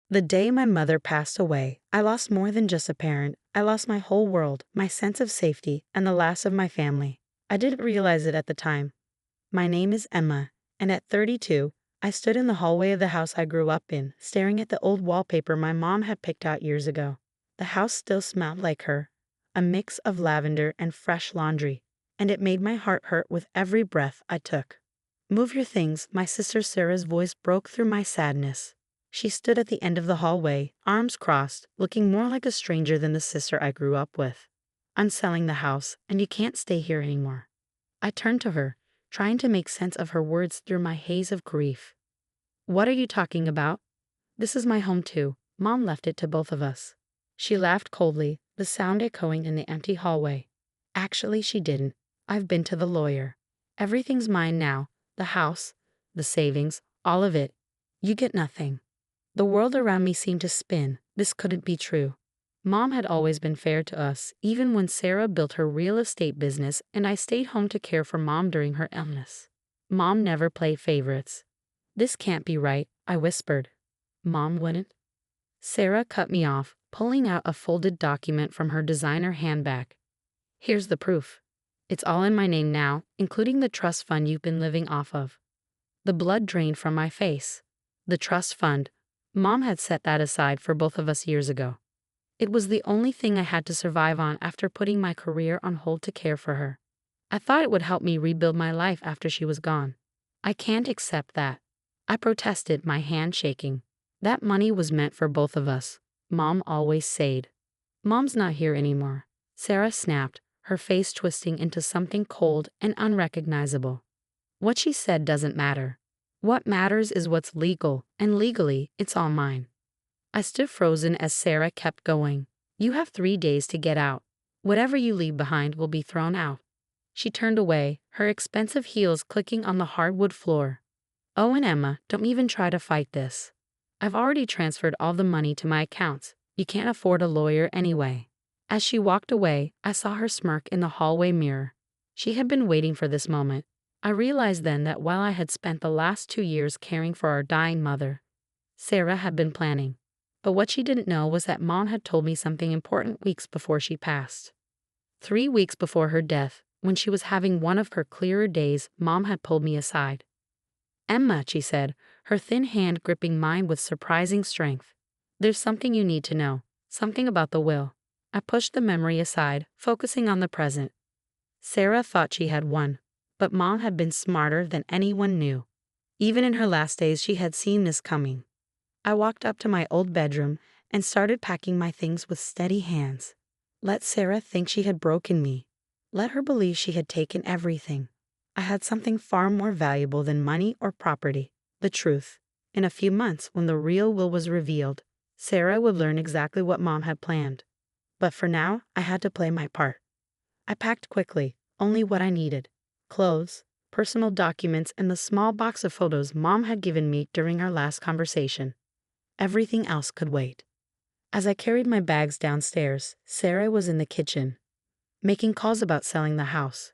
The day my mother passed away, I lost more than just a parent. I lost my whole world, my sense of safety, and the last of my family. I didn't realize it at the time. My name is Emma, and at 32, I stood in the hallway of the house I grew up in, staring at the old wallpaper my mom had picked out years ago. The house still smelled like her, a mix of lavender and fresh laundry, and it made my heart hurt with every breath I took. Move your things, my sister Sarah's voice broke through my sadness. She stood at the end of the hallway, arms crossed, looking more like a stranger than the sister I grew up with. I'm selling the house, and you can't stay here anymore. I turned to her, trying to make sense of her words through my haze of grief. What are you talking about? This is my home too. Mom left it to both of us. She laughed coldly, the sound echoing in the empty hallway. Actually, she didn't. I've been to the lawyer. Everything's mine now. The house, the savings, all of it. You get nothing. The world around me seemed to spin. This couldn't be true. Mom had always been fair to us, even when Sarah built her real estate business and I stayed home to care for Mom during her illness. Mom never played favorites. This can't be right, I whispered. Mom wouldn't. Sarah cut me off, pulling out a folded document from her designer handbag. Here's the proof. It's all in my name now, including the trust fund you've been living off of. The blood drained from my face. The trust fund. Mom had set that aside for both of us years ago. It was the only thing I had to survive on after putting my career on hold to care for her. I thought it would help me rebuild my life after she was gone. I can't accept that. I protested, my hand shaking. That money was meant for both of us, Mom always said. Mom's not here anymore. Sarah snapped, her face twisting into something cold and unrecognizable. What she said doesn't matter. What matters is what's legal, and legally, it's all mine. I stood frozen as Sarah kept going. You have 3 days to get out. Whatever you leave behind will be thrown out. She turned away, her expensive heels clicking on the hardwood floor. Oh, and Emma, don't even try to fight this. I've already transferred all the money to my accounts. You can't afford a lawyer anyway. As she walked away, I saw her smirk in the hallway mirror. She had been waiting for this moment. I realized then that while I had spent the last 2 years caring for our dying mother, Sarah had been planning. But what she didn't know was that Mom had told me something important weeks before she passed. 3 weeks before her death, when she was having one of her clearer days, Mom had pulled me aside. Emma, she said, her thin hand gripping mine with surprising strength. There's something you need to know, something about the will. I pushed the memory aside, focusing on the present. Sarah thought she had won, but Mom had been smarter than anyone knew. Even in her last days, she had seen this coming. I walked up to my old bedroom and started packing my things with steady hands. Let Sarah think she had broken me. Let her believe she had taken everything. I had something far more valuable than money or property, the truth. In a few months, when the real will was revealed, Sarah would learn exactly what Mom had planned. But for now, I had to play my part. I packed quickly, only what I needed. Clothes, personal documents, and the small box of photos Mom had given me during our last conversation. Everything else could wait. As I carried my bags downstairs, Sarah was in the kitchen, making calls about selling the house.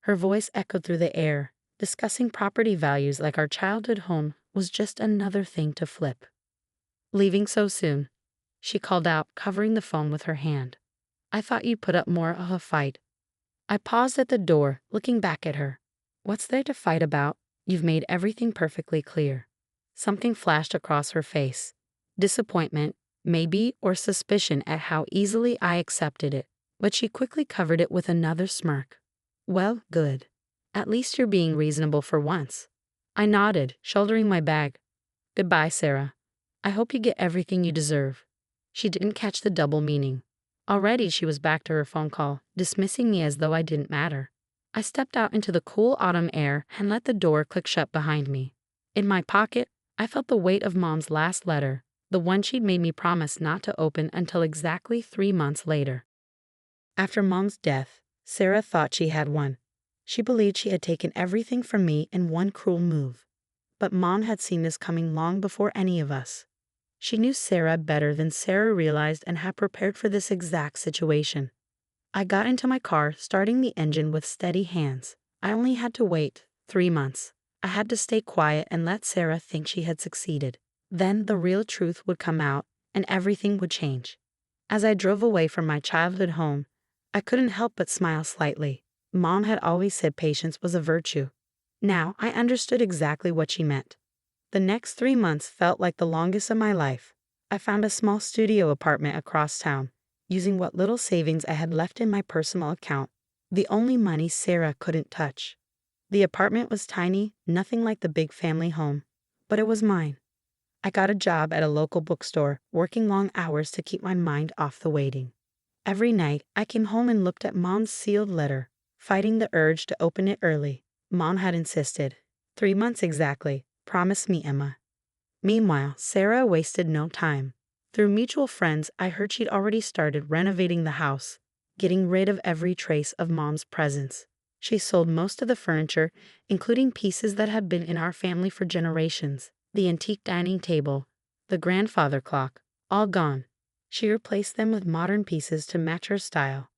Her voice echoed through the air, discussing property values like our childhood home was just another thing to flip. Leaving so soon? She called out, covering the phone with her hand. I thought you'd put up more of a fight. I paused at the door, looking back at her. What's there to fight about? You've made everything perfectly clear. Something flashed across her face. Disappointment, maybe, or suspicion at how easily I accepted it, but she quickly covered it with another smirk. Well, good. At least you're being reasonable for once. I nodded, shouldering my bag. Goodbye, Sarah. I hope you get everything you deserve. She didn't catch the double meaning. Already she was back to her phone call, dismissing me as though I didn't matter. I stepped out into the cool autumn air and let the door click shut behind me. In my pocket, I felt the weight of Mom's last letter, the one she'd made me promise not to open until exactly 3 months later. After Mom's death, Sarah thought she had won. She believed she had taken everything from me in one cruel move. But Mom had seen this coming long before any of us. She knew Sarah better than Sarah realized and had prepared for this exact situation. I got into my car, starting the engine with steady hands. I only had to wait 3 months. I had to stay quiet and let Sarah think she had succeeded. Then the real truth would come out, and everything would change. As I drove away from my childhood home, I couldn't help but smile slightly. Mom had always said patience was a virtue. Now I understood exactly what she meant. The next 3 months felt like the longest of my life. I found a small studio apartment across town, using what little savings I had left in my personal account, the only money Sarah couldn't touch. The apartment was tiny, nothing like the big family home, but it was mine. I got a job at a local bookstore, working long hours to keep my mind off the waiting. Every night, I came home and looked at Mom's sealed letter, fighting the urge to open it early. Mom had insisted. 3 months exactly. Promise me, Emma. Meanwhile, Sarah wasted no time. Through mutual friends, I heard she'd already started renovating the house, getting rid of every trace of Mom's presence. She sold most of the furniture, including pieces that had been in our family for generations. The antique dining table, the grandfather clock, all gone. She replaced them with modern pieces to match her style.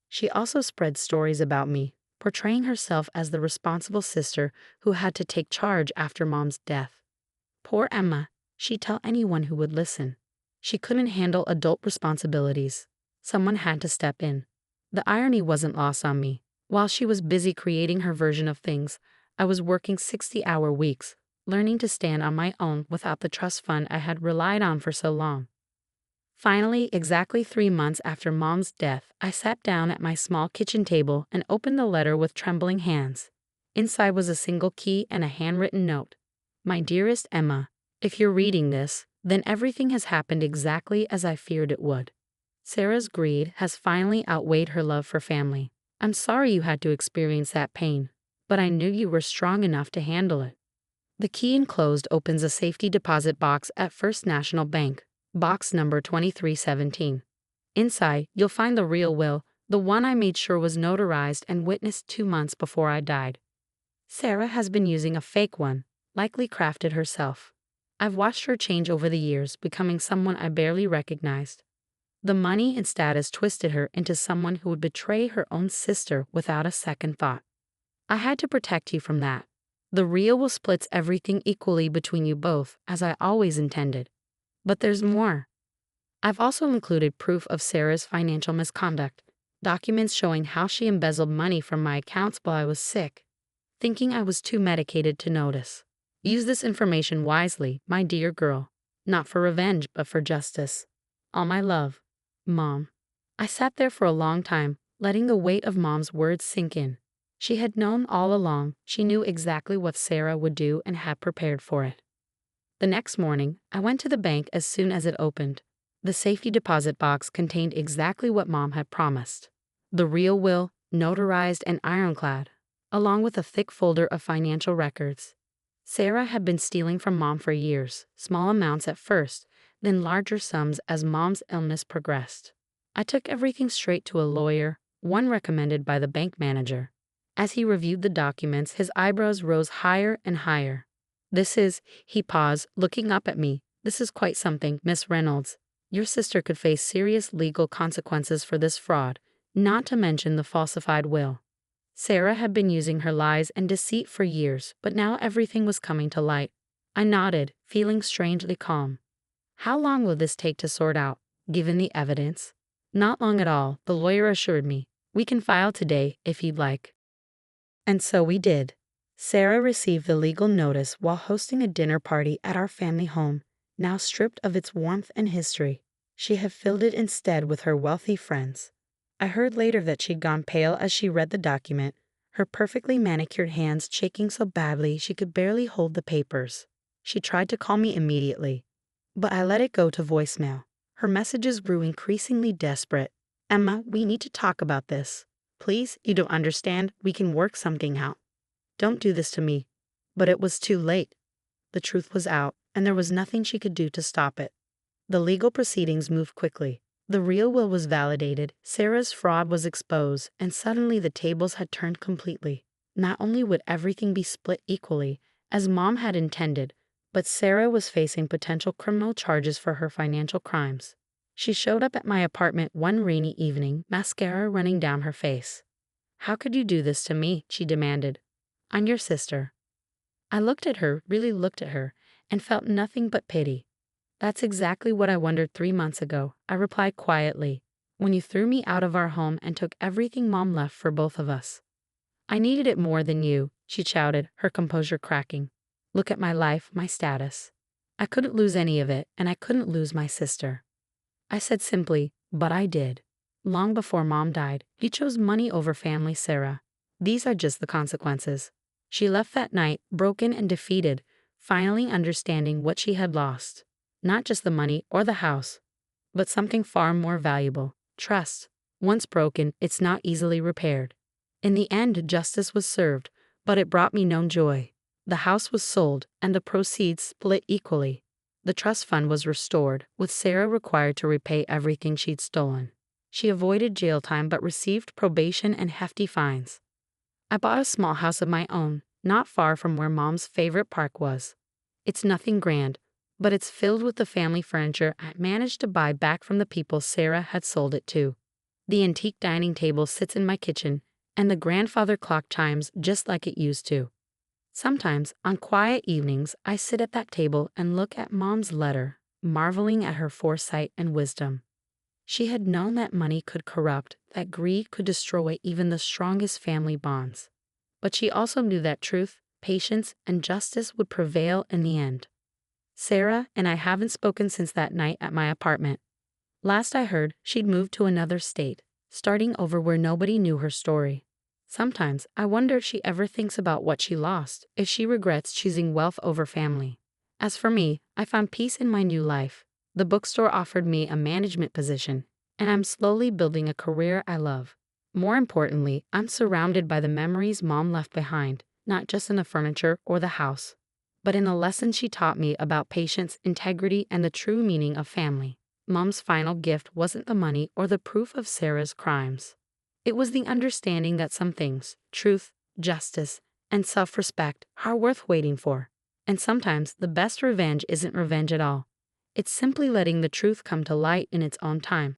She also spread stories about me, portraying herself as the responsible sister who had to take charge after Mom's death. Poor Emma, she'd tell anyone who would listen. She couldn't handle adult responsibilities. Someone had to step in. The irony wasn't lost on me. While she was busy creating her version of things, I was working 60-hour weeks, learning to stand on my own without the trust fund I had relied on for so long. Finally, exactly 3 months after Mom's death, I sat down at my small kitchen table and opened the letter with trembling hands. Inside was a single key and a handwritten note. My dearest Emma, if you're reading this, then everything has happened exactly as I feared it would. Sarah's greed has finally outweighed her love for family. I'm sorry you had to experience that pain, but I knew you were strong enough to handle it. The key enclosed opens a safety deposit box at First National Bank, box number 2317. Inside, you'll find the real will, the one I made sure was notarized and witnessed 2 months before I died. Sarah has been using a fake one, likely crafted herself. I've watched her change over the years, becoming someone I barely recognized. The money and status twisted her into someone who would betray her own sister without a second thought. I had to protect you from that. The real will splits everything equally between you both, as I always intended. But there's more. I've also included proof of Sarah's financial misconduct, documents showing how she embezzled money from my accounts while I was sick, thinking I was too medicated to notice. Use this information wisely, my dear girl, not for revenge, but for justice. All my love, Mom. I sat there for a long time, letting the weight of Mom's words sink in. She had known all along. She knew exactly what Sarah would do and had prepared for it. The next morning, I went to the bank as soon as it opened. The safety deposit box contained exactly what Mom had promised. The real will, notarized and ironclad, along with a thick folder of financial records. Sarah had been stealing from Mom for years, small amounts at first, then larger sums as Mom's illness progressed. I took everything straight to a lawyer, one recommended by the bank manager. As he reviewed the documents, his eyebrows rose higher and higher. He paused, looking up at me. This is quite something, Miss Reynolds. Your sister could face serious legal consequences for this fraud, not to mention the falsified will. Sarah had been using her lies and deceit for years, but now everything was coming to light. I nodded, feeling strangely calm. How long will this take to sort out, given the evidence? Not long at all, the lawyer assured me. We can file today, if you'd like. And so we did. Sarah received the legal notice while hosting a dinner party at our family home, now stripped of its warmth and history. She had filled it instead with her wealthy friends. I heard later that she'd gone pale as she read the document, her perfectly manicured hands shaking so badly she could barely hold the papers. She tried to call me immediately, but I let it go to voicemail. Her messages grew increasingly desperate. Emma, we need to talk about this. Please, you don't understand. We can work something out. Don't do this to me. But it was too late. The truth was out, and there was nothing she could do to stop it. The legal proceedings moved quickly. The real will was validated, Sarah's fraud was exposed, and suddenly the tables had turned completely. Not only would everything be split equally, as Mom had intended, but Sarah was facing potential criminal charges for her financial crimes. She showed up at my apartment one rainy evening, mascara running down her face. How could you do this to me? She demanded. I'm your sister. I looked at her, really looked at her, and felt nothing but pity. That's exactly what I wondered 3 months ago, I replied quietly, when you threw me out of our home and took everything Mom left for both of us. I needed it more than you, she shouted, her composure cracking. Look at my life, my status. I couldn't lose any of it, and I couldn't lose my sister. I said simply, but I did. Long before Mom died, you chose money over family, Sarah. These are just the consequences. She left that night, broken and defeated, finally understanding what she had lost. Not just the money or the house, but something far more valuable, trust. Once broken, it's not easily repaired. In the end, justice was served, but it brought me no joy. The house was sold, and the proceeds split equally. The trust fund was restored, with Sarah required to repay everything she'd stolen. She avoided jail time but received probation and hefty fines. I bought a small house of my own, not far from where Mom's favorite park was. It's nothing grand, but it's filled with the family furniture I managed to buy back from the people Sarah had sold it to. The antique dining table sits in my kitchen, and the grandfather clock chimes just like it used to. Sometimes, on quiet evenings, I sit at that table and look at Mom's letter, marveling at her foresight and wisdom. She had known that money could corrupt, that greed could destroy even the strongest family bonds. But she also knew that truth, patience, and justice would prevail in the end. Sarah and I haven't spoken since that night at my apartment. Last I heard, she'd moved to another state, starting over where nobody knew her story. Sometimes I wonder if she ever thinks about what she lost, if she regrets choosing wealth over family. As for me, I found peace in my new life. The bookstore offered me a management position, and I'm slowly building a career I love. More importantly, I'm surrounded by the memories Mom left behind, not just in the furniture or the house, but in the lessons she taught me about patience, integrity, and the true meaning of family. Mom's final gift wasn't the money or the proof of Sarah's crimes. It was the understanding that some things, truth, justice, and self-respect, are worth waiting for. And sometimes the best revenge isn't revenge at all. It's simply letting the truth come to light in its own time.